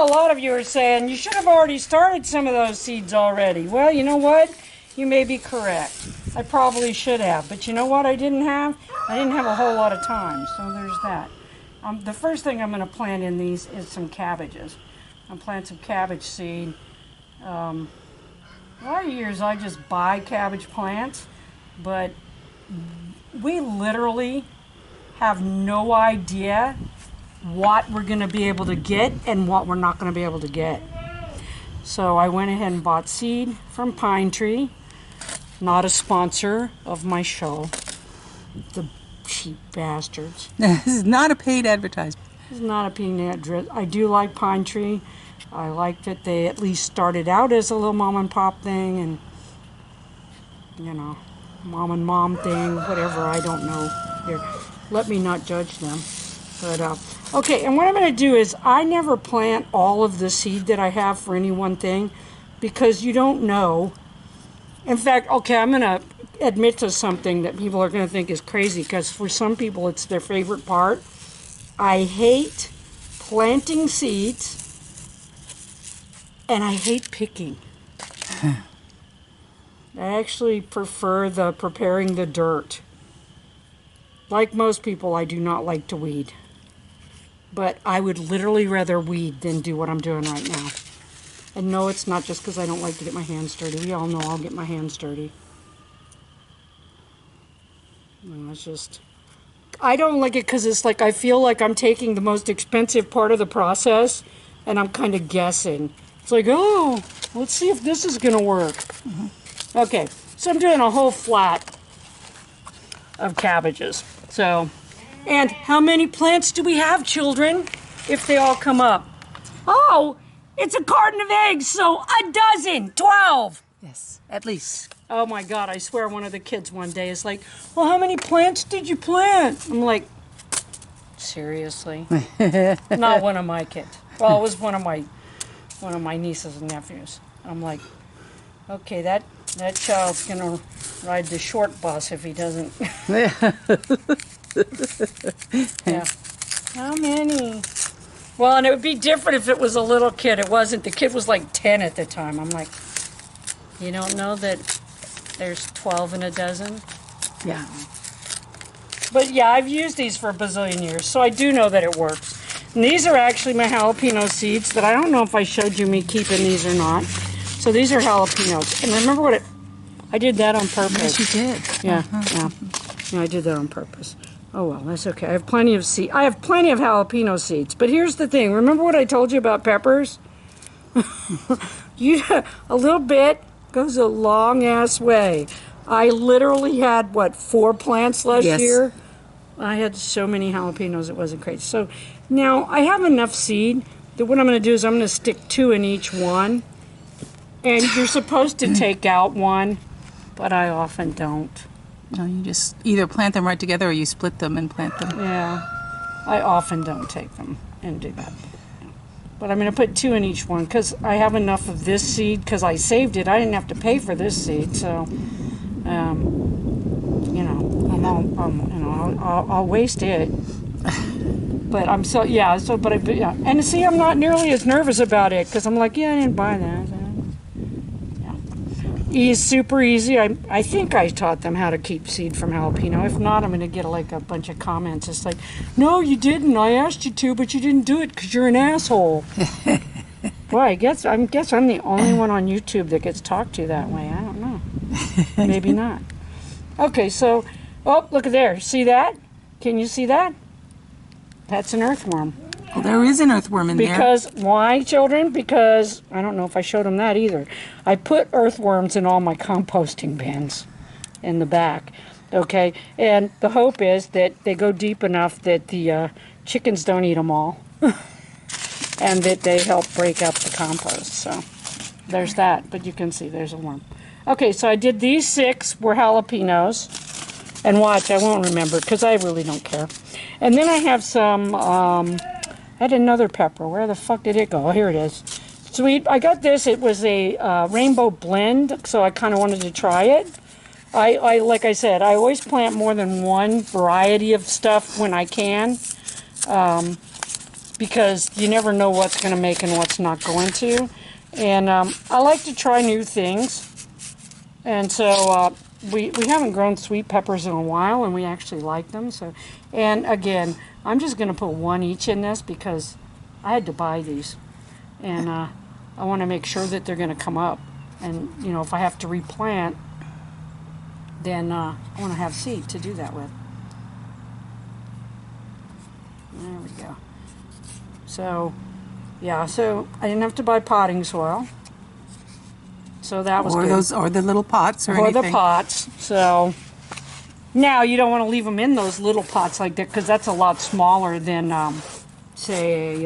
know a lot of you are saying you should have already started some of those seeds already. Well, you know what? You may be correct. I probably should have. But you know what I didn't have? I didn't have a whole lot of time. So there's that. The first thing I'm going to plant in these is some cabbages. I'm planting some cabbage seed. A lot of years I just buy cabbage plants, but we literally have no idea what we're going to be able to get and what we're not going to be able to get. So I went ahead and bought seed from Pine Tree, not a sponsor of my show. The cheap bastards. This is not a paid advertisement. It's not a paid advertisement. I do like Pine Tree. I like that they at least started out as a little mom and pop thing and, you know, mom and mom thing, whatever, I don't know. Here, let me not judge them. But, okay, and what I'm going to do is I never plant all of the seed that I have for any one thing because you don't know. In fact, okay, I'm going to admit to something that people are going to think is crazy because for some people it's their favorite part. I hate planting seeds and I hate picking. I actually prefer preparing the dirt. Like most people, I do not like to weed. But I would literally rather weed than do what I'm doing right now. And no, it's not just because I don't like to get my hands dirty. We all know I'll get my hands dirty. No, it's just... I don't like it because it's like I feel like I'm taking the most expensive part of the process and I'm kind of guessing. It's like, oh, let's see if this is going to work. Mm-hmm. Okay, so I'm doing a whole flat of cabbages. So, and how many plants do we have, children, if they all come up? Oh, it's a carton of eggs, so a dozen, 12. Yes, at least. Oh my God, I swear one of the kids one day is like, well, how many plants did you plant? I'm like, seriously? Not one of my kids. Well, it was one of my nieces and nephews. I'm like, okay, that child's gonna ride the short bus if he doesn't. Yeah. How many? Well, and it would be different if it was a little kid. It wasn't. The kid was like 10 at the time. I'm like, you don't know that there's 12 in a dozen? Yeah. But yeah, I've used these for a bazillion years, so I do know that it works. And these are actually my jalapeno seeds that I don't know if I showed you me keeping these or not. So these are jalapenos. And remember what I did that on purpose. Yes, you did. Yeah, yeah, I did that on purpose. Oh well, that's okay. I have plenty of jalapeno seeds. But here's the thing. Remember what I told you about peppers? A little bit goes a long ass way. I literally had 4 plants last year. I had so many jalapenos it wasn't crazy. So now I have enough seed that what I'm going to do is I'm going to stick 2 in each one. And you're supposed to take out one, but I often don't. No, you just either plant them right together or you split them and plant them. Yeah, I often don't take them and do that. But I'm going to put 2 in each one because I have enough of this seed because I saved it. I didn't have to pay for this seed, so you know, I'll waste it. But I'm so yeah. So but yeah, and see, I'm not nearly as nervous about it because I'm like, yeah, I didn't buy that. It's super easy. I think I taught them how to keep seed from jalapeno. If not, I'm going to get like a bunch of comments. It's like, no, you didn't. I asked you to, but you didn't do it because you're an asshole. Well, I guess I'm the only one on YouTube that gets talked to that way. I don't know. Maybe not. Okay, so, oh, look at there. See that? Can you see that? That's an earthworm. Well, there is an earthworm in there. Because, why, children? Because, I don't know if I showed them that either. I put earthworms in all my composting bins in the back, okay? And the hope is that they go deep enough that the chickens don't eat them all and that they help break up the compost. So, there's that. But you can see there's a worm. Okay, so I did these 6 were jalapenos. And watch, I won't remember because I really don't care. And then I have some... I had another pepper. Where the fuck did it go? Oh, here it is. Sweet. I got this. It was a rainbow blend, so I kind of wanted to try it. I like I said, I always plant more than one variety of stuff when I can. because you never know what's going to make and what's not going to. And I like to try new things. And so we haven't grown sweet peppers in a while, and we actually like them. So, and again, I'm just going to put one each in this because I had to buy these. And I want to make sure that they're going to come up. And, you know, if I have to replant, then I want to have seed to do that with. There we go. So, yeah, so I didn't have to buy potting soil. So that was good. Or the little pots or anything. Or the pots. So now you don't want to leave them in those little pots like that because that's a lot smaller than, say,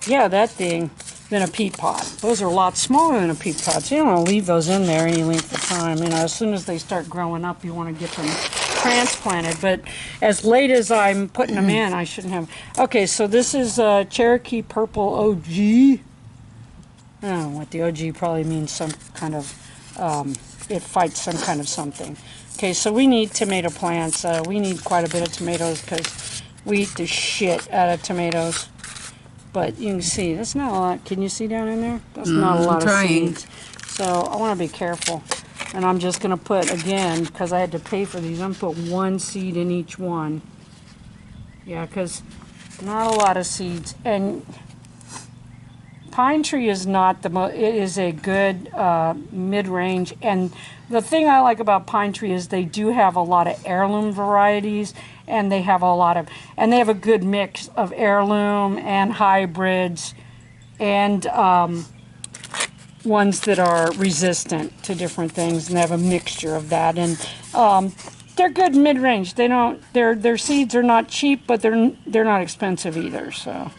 that thing, than a peat pot. Those are a lot smaller than a peat pot. So you don't want to leave those in there any length of time. You know, as soon as they start growing up, you want to get them transplanted. But as late as I'm putting them in, I shouldn't have. Okay, so this is Cherokee Purple OG. I don't know what the OG probably means, some kind of, it fights some kind of something. Okay, so we need tomato plants. We need quite a bit of tomatoes because we eat the shit out of tomatoes. But you can see, that's not a lot. Can you see down in there? That's not a lot of seeds. So I want to be careful. And I'm just going to put, again, because I had to pay for these, I'm going to put one seed in each one. Yeah, because not a lot of seeds. And pine tree is not the most, it is a good mid-range. And the thing I like about pine tree is they do have a lot of heirloom varieties, and they have a good mix of heirloom and hybrids and ones that are resistant to different things, and they have a mixture of that. And they're good mid-range. Their seeds are not cheap, but they're not expensive either, so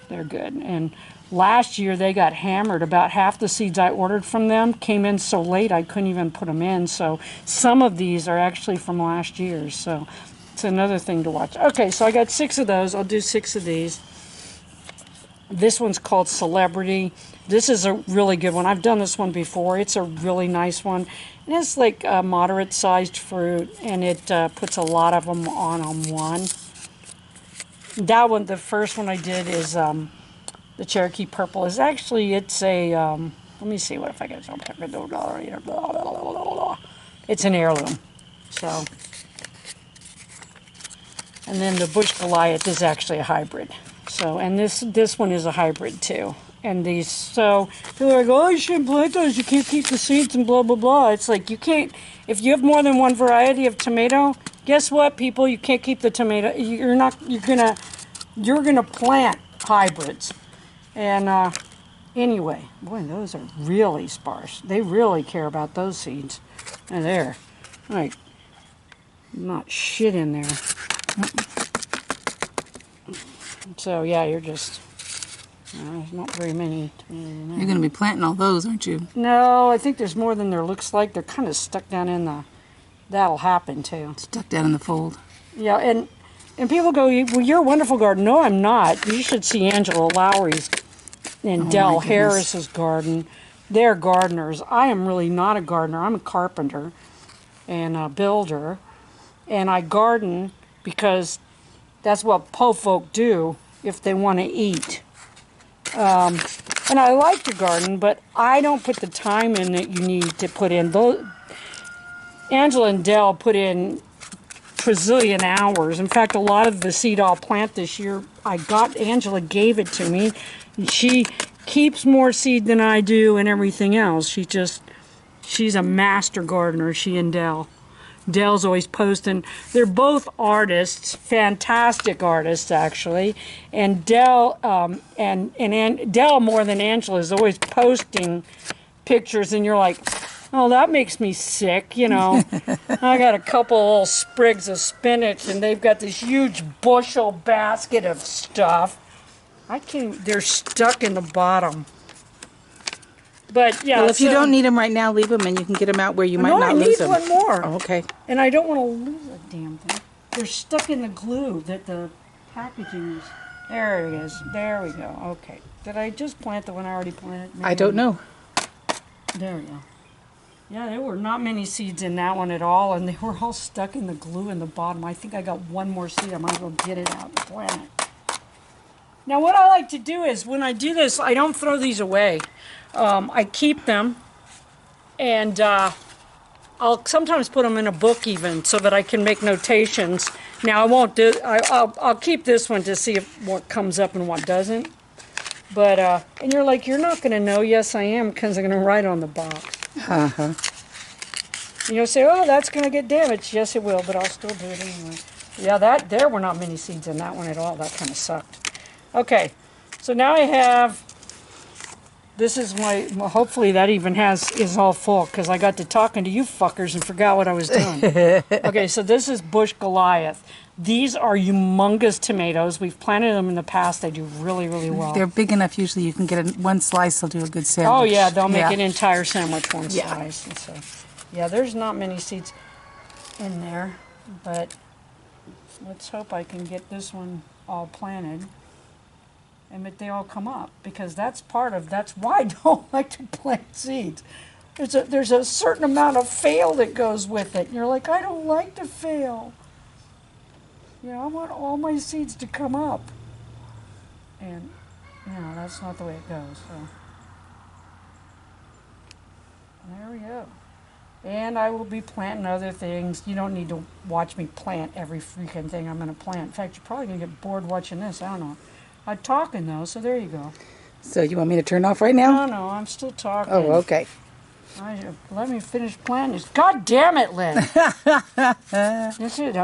they're good. And last year they got hammered. About half the seeds I ordered from them came in so late I couldn't even put them in. So some of these are actually from last year. So it's another thing to watch. Okay, so I got 6 of those. I'll do 6 of these. This one's called Celebrity. This is a really good one. I've done this one before. It's a really nice one. And it's like a moderate-sized fruit, and it puts a lot of them on one. That one, the first one I did is the Cherokee Purple. Is actually, it's a, let me see what if I get some. It's an heirloom. So, and then the Bush Goliath is actually a hybrid. So, and this one is a hybrid too. And these, so people are like, oh, you shouldn't plant those. You can't keep the seeds and blah, blah, blah. It's like you can't, if you have more than one variety of tomato, guess what, people? You can't keep the tomato. You're gonna plant hybrids. And anyway, boy, those are really sparse. They really care about those seeds. And there, like, not shit in there. So yeah, you're just, there's not very many tomatoes in there. You're going to be planting all those, aren't you? No, I think there's more than there looks like. They're kind of stuck down in the, that'll happen too. Stuck down in the fold. Yeah, and people go, well, you're a wonderful garden. No, I'm not. You should see Angela Lowry's and Dell Harris's garden. They're gardeners. I am really not a gardener. I'm a carpenter and a builder. And I garden because that's what po folk do if they want to eat. And I like to garden, but I don't put the time in that you need to put in. Angela and Dell put in trillion hours. In fact, a lot of the seed I'll plant this year, Angela gave it to me. And she keeps more seed than I do and everything else. She's a master gardener, she and Dell. Dell's always posting. They're both artists, fantastic artists actually. And Dell and Dell more than Angela is always posting pictures, and you're like, oh, that makes me sick, you know. I got a couple little sprigs of spinach, and they've got this huge bushel basket of stuff. They're stuck in the bottom. But yeah. Well, if you don't need them right now, leave them, and you can get them out where you might not lose them. No, I need one more. Oh, okay. And I don't want to lose a damn thing. They're stuck in the glue that the packaging is. There it is. There we go. Okay. Did I just plant the one I already planted? Maybe. I don't know. There we go. Yeah, there were not many seeds in that one at all, and they were all stuck in the glue in the bottom. I think I got one more seed. I might as well get it out and plant it. Now what I like to do is when I do this, I don't throw these away. I keep them, and I'll sometimes put them in a book even so that I can make notations. Now I won't do. I'll keep this one to see what comes up and what doesn't. But and you're like, you're not going to know. Yes, I am, because I'm going to write on the box. Uh-huh. And you'll say, oh, that's going to get damaged. Yes, it will, but I'll still do it anyway. Yeah, there were not many seeds in that one at all. That kind of sucked. Okay, so now I have, this is my, well, hopefully that even is all full, because I got to talking to you fuckers and forgot what I was doing. Okay, so this is Bush Goliath. These are humongous tomatoes. We've planted them in the past. They do really, really well. They're big enough usually you can get one slice, they'll do a good sandwich. Oh yeah, they'll make an entire sandwich one Yeah. slice. And so, yeah, there's not many seeds in there, but let's hope I can get this one all planted and that they all come up, because that's why I don't like to plant seeds. There's a certain amount of fail that goes with it. And you're like, I don't like to fail. You know, I want all my seeds to come up. And, you know, that's not the way it goes. So, there we go. And I will be planting other things. You don't need to watch me plant every freaking thing I'm going to plant. In fact, you're probably going to get bored watching this. I don't know. I'm talking, though, so there you go. So you want me to turn off right now? No, I'm still talking. Oh, okay. Let me finish planting this. God damn it, Lynn. That's it.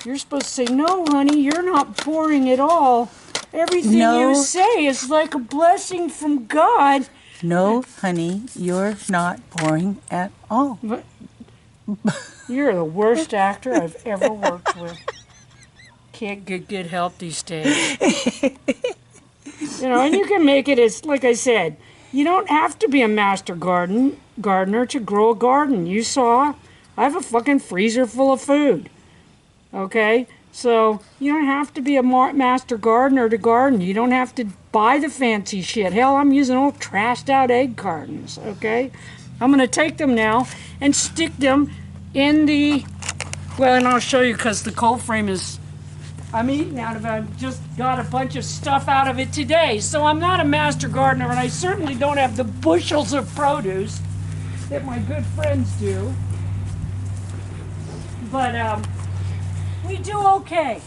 You're supposed to say, no, honey, you're not boring at all. Everything you say is like a blessing from God. No, honey, you're not boring at all. But you're the worst actor I've ever worked with. Can't get good help these days. You know, and you can make it as, like I said, you don't have to be a master gardener to grow a garden. You saw, I have a fucking freezer full of food. Okay? So, you don't have to be a master gardener to garden. You don't have to buy the fancy shit. Hell, I'm using old trashed out egg cartons, okay? I'm going to take them now and stick them in the, well, and I'll show you because the cold frame is, I'm eating out of it. I've just got a bunch of stuff out of it today. So I'm not a master gardener, and I certainly don't have the bushels of produce that my good friends do. But we do okay.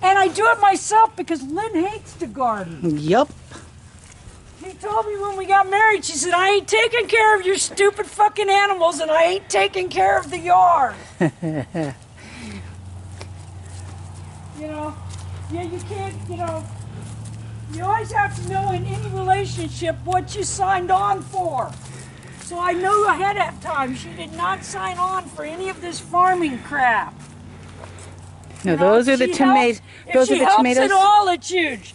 And I do it myself because Lynn hates to garden. Yup. She told me when we got married, she said, I ain't taking care of your stupid fucking animals, and I ain't taking care of the yard. You know, yeah, you can't, you know, you always have to know in any relationship what you signed on for. So I know ahead of time she did not sign on for any of this farming crap. No, You know, those are the tomatoes. Those are the tomatoes. If she helps at all, it's huge.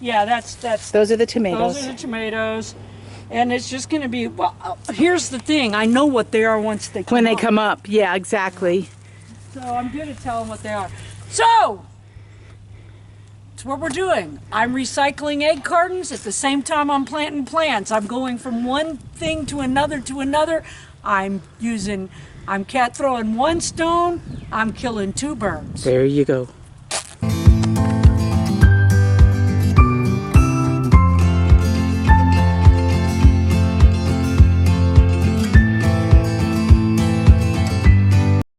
Yeah, that's. Those are the tomatoes. Those are the tomatoes. And it's just going to be, well, here's the thing. I know what they are once they come When they up. come up, yeah, exactly. So I'm going to tell them what they are. So, it's what we're doing. I'm recycling egg cartons at the same time I'm planting plants. I'm going from one thing to another to another. I'm throwing one stone, I'm killing two birds. There you go.